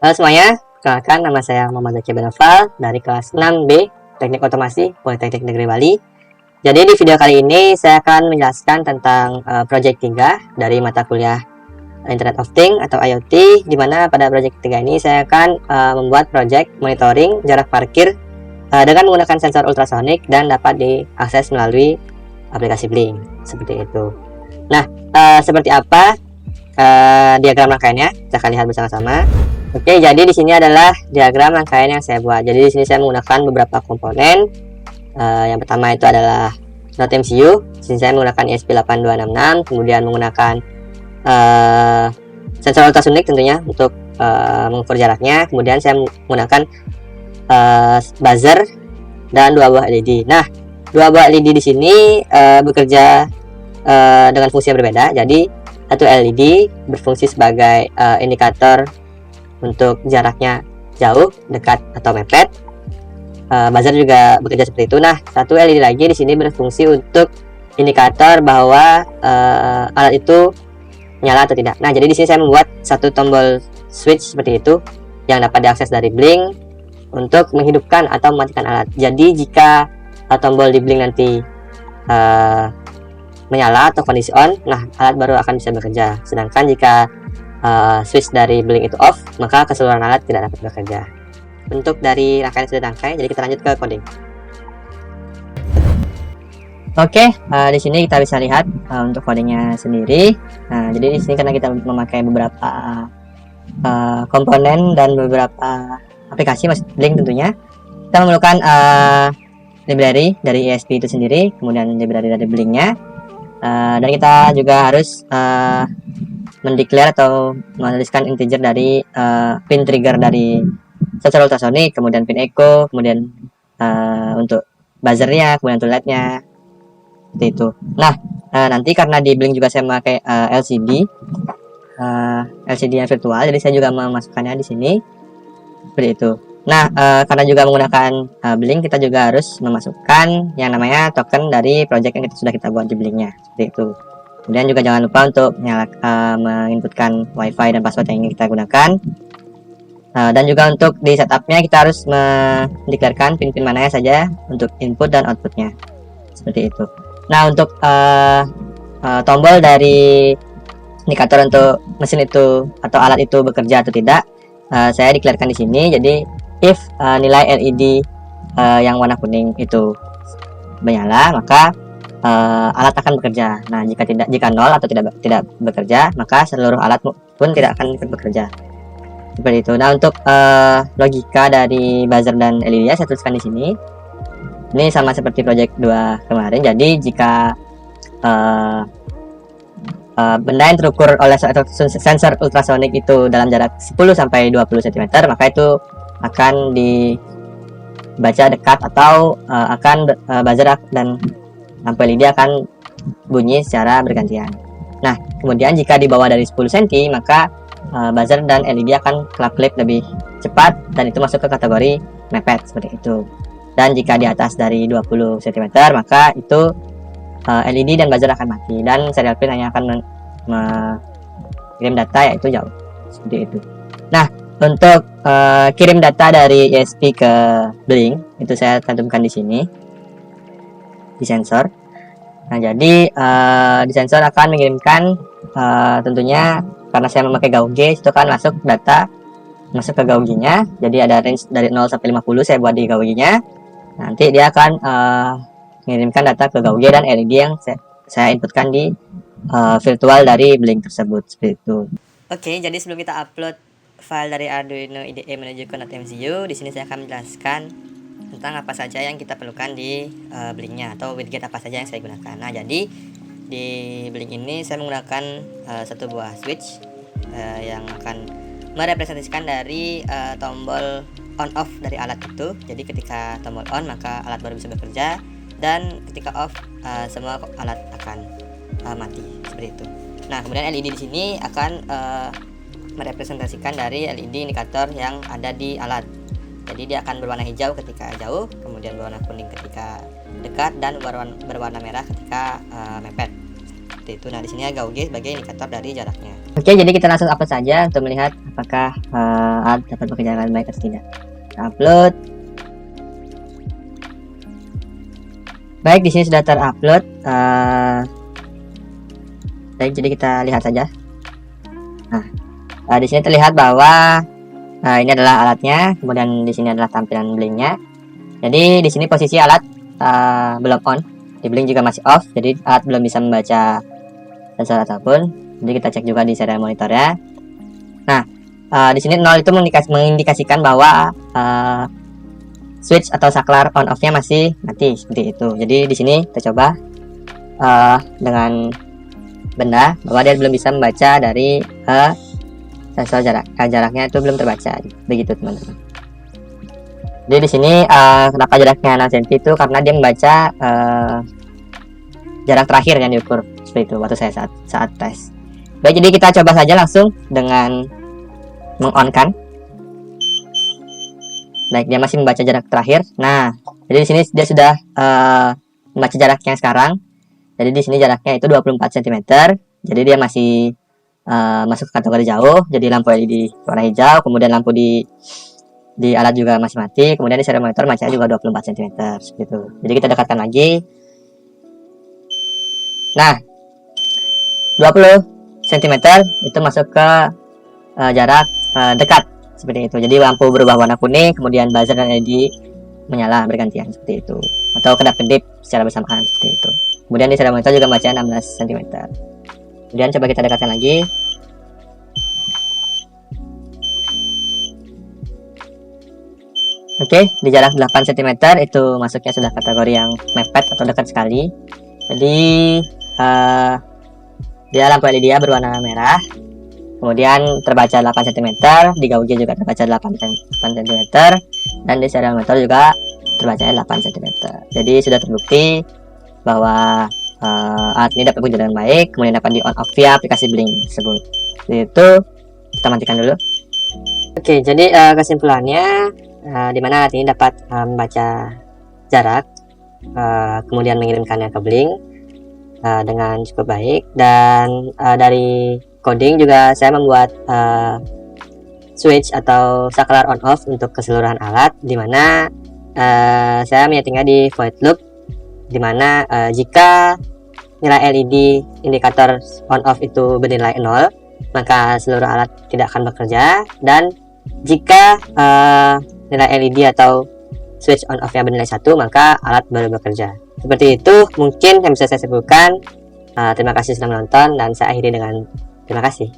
Halo semuanya, perkenalkan nama saya Muhammad Zaki Benafal dari kelas 6B Teknik Otomasi Politeknik Negeri Bali. Jadi di video kali ini saya akan menjelaskan tentang project 3 dari mata kuliah Internet of Things atau IoT, di mana pada project 3 ini saya akan membuat project monitoring jarak parkir dengan menggunakan sensor ultrasonik dan dapat diakses melalui aplikasi Blink, seperti itu. Nah, seperti apa diagram rangkaiannya? Kita akan lihat bersama-sama. Oke, jadi di sini adalah diagram rangkaian yang saya buat. Jadi di sini saya menggunakan beberapa komponen. Yang pertama itu adalah Node MCU. Di sini saya menggunakan ESP8266, kemudian menggunakan sensor ultrasonik tentunya untuk mengukur jaraknya. Kemudian saya menggunakan buzzer dan dua buah LED. Nah, dua buah LED di sini bekerja dengan fungsi yang berbeda. Jadi satu LED berfungsi sebagai indikator untuk jaraknya jauh, dekat, atau mepet. Buzzer juga bekerja seperti itu. Nah, satu LED lagi di sini berfungsi untuk indikator bahwa alat itu nyala atau tidak. Nah, jadi di sini saya membuat satu tombol switch seperti itu yang dapat diakses dari Blink untuk menghidupkan atau mematikan alat. Jadi jika tombol di Blink nanti menyala atau kondisi on, nah alat baru akan bisa bekerja. Sedangkan jika switch dari Blink itu off, maka keseluruhan alat tidak dapat bekerja. Bentuk dari rangkaian sudah rangkai, jadi kita lanjut ke coding. Oke, di sini kita bisa lihat untuk codingnya sendiri. Nah, jadi di sini karena kita memakai beberapa komponen dan beberapa aplikasi, mas Blink tentunya, kita memerlukan library dari ESP itu sendiri, kemudian library dari Blinknya, dan kita juga harus mendeklar atau menuliskan integer dari pin trigger dari sensor ultrasonik, kemudian pin echo, kemudian untuk buzzernya, kemudian untuk LED-nya, seperti itu. Nah, nanti karena di Blink juga saya memakai LCD yang virtual, jadi saya juga memasukkannya di sini, seperti itu. Nah, karena juga menggunakan Blink, kita juga harus memasukkan yang namanya token dari project yang sudah kita buat di Blinknya, seperti itu. Kemudian juga jangan lupa untuk menginputkan WiFi dan password yang ingin kita gunakan. Dan juga untuk di setupnya kita harus mendeklarkan pin-pin mana saja untuk input dan outputnya, seperti itu. Nah, untuk tombol dari indikator untuk mesin itu atau alat itu bekerja atau tidak, saya deklarkan di sini. Jadi if nilai LED yang warna kuning itu menyala, maka alat akan bekerja. Nah, jika nol atau tidak bekerja, maka seluruh alat pun tidak akan ikut bekerja, seperti itu. Nah, untuk logika dari buzzer dan LED saya tuliskan di sini. Ini sama seperti project 2 kemarin. Jadi jika benda yang terukur oleh sensor ultrasonik itu dalam jarak 10 sampai 20 cm, maka itu akan dibaca dekat atau buzzer dan lampu LED akan bunyi secara bergantian. Nah, kemudian jika di bawah dari 10 cm, maka buzzer dan LED akan kelap-kelip lebih cepat dan itu masuk ke kategori mepet, seperti itu. Dan jika di atas dari 20 cm, maka itu LED dan buzzer akan mati dan serial pin hanya akan mengirim data, yaitu jauh, seperti itu. Nah, untuk kirim data dari ESP ke Blink itu saya cantumkan di sini di sensor. Nah, jadi di sensor akan mengirimkan tentunya karena saya memakai Gauge, itu kan masuk ke Gauge-nya. Jadi ada range dari 0 sampai 50 saya buat di Gauge-nya. Nanti dia akan mengirimkan data ke Gauge dan LED yang saya inputkan di virtual dari Blink tersebut, seperti itu. Oke, jadi sebelum kita upload file dari Arduino IDE menuju ke Node MCU, di sini saya akan menjelaskan tentang apa saja yang kita perlukan di Blinknya atau widget apa saja yang saya gunakan. Nah, jadi di Blink ini saya menggunakan satu buah switch yang akan merepresentasikan dari tombol on off dari alat itu. Jadi ketika tombol on, maka alat baru bisa bekerja, dan ketika off semua alat akan mati, seperti itu. Nah, kemudian LED di sini akan merepresentasikan dari LED indikator yang ada di alat. Jadi dia akan berwarna hijau ketika jauh, kemudian berwarna kuning ketika dekat, dan berwarna merah ketika mepet, seperti seperti itu. Nah, di sini gauge sebagai indikator dari jaraknya. Oke, jadi kita langsung upload saja untuk melihat apakah alat dapat bekerja dengan baik atau tidak. Kita upload. Baik, di sini sudah terupload. Baik, jadi kita lihat saja. Nah, di sini terlihat bahwa ini adalah alatnya, kemudian di sini adalah tampilan blinknya. Jadi di sini posisi alat belum on, di blink juga masih off, jadi alat belum bisa membaca sensor apapun. Jadi kita cek juga di serial monitornya. Nah, di sini 0 itu mengindikasikan bahwa switch atau saklar on off-nya masih mati seperti itu. Jadi di sini kita coba dengan benda bahwa dia belum bisa membaca dari sensor jaraknya itu belum terbaca, begitu teman-teman. Jadi di sini kenapa jaraknya 6 cm itu karena dia membaca jarak terakhir yang diukur seperti itu waktu saya saat tes. Baik, jadi kita coba saja langsung dengan meng-on-kan. Baik, dia masih membaca jarak terakhir. Nah, jadi di sini dia sudah membaca jaraknya sekarang. Jadi di sini jaraknya itu 24 cm. Jadi dia masih masuk ke kategori jauh. Jadi lampu LED warna hijau, kemudian lampu di alat juga masih mati, kemudian di serial monitor macanya juga 24 cm seperti itu. Jadi kita dekatkan lagi. Nah, 20 cm itu masuk ke jarak dekat seperti itu. Jadi lampu berubah warna kuning, kemudian buzzer dan LED menyala bergantian seperti itu, atau kedap-kedip secara bersamaan seperti itu. Kemudian di serial monitor juga bacaan 16 cm. Kemudian coba kita dekatkan lagi. Oke, di jarak 8 cm itu masuknya sudah kategori yang mepet atau dekat sekali. Jadi dia lampu LED berwarna merah. Kemudian terbaca 8 cm, di gauge juga terbaca 8 cm, dan di serial monitor juga terbacanya 8 cm. Jadi sudah terbukti bahwa alat ini dapat bekerja dengan baik, kemudian dapat di on off via aplikasi blink tersebut. Jadi itu kita matikan dulu. Oke, jadi kesimpulannya dimana alat ini dapat membaca jarak, kemudian mengirimkannya ke blink dengan cukup baik, dan dari coding juga saya membuat switch atau saklar on off untuk keseluruhan alat, dimana saya menyetingnya di void loop, dimana jika nilai LED indikator on off itu bernilai 0, maka seluruh alat tidak akan bekerja, dan jika nilai LED atau switch on off nya bernilai 1, maka alat baru bekerja. Seperti itu mungkin yang bisa saya sebutkan. Terima kasih sudah menonton, dan saya akhiri dengan terima kasih.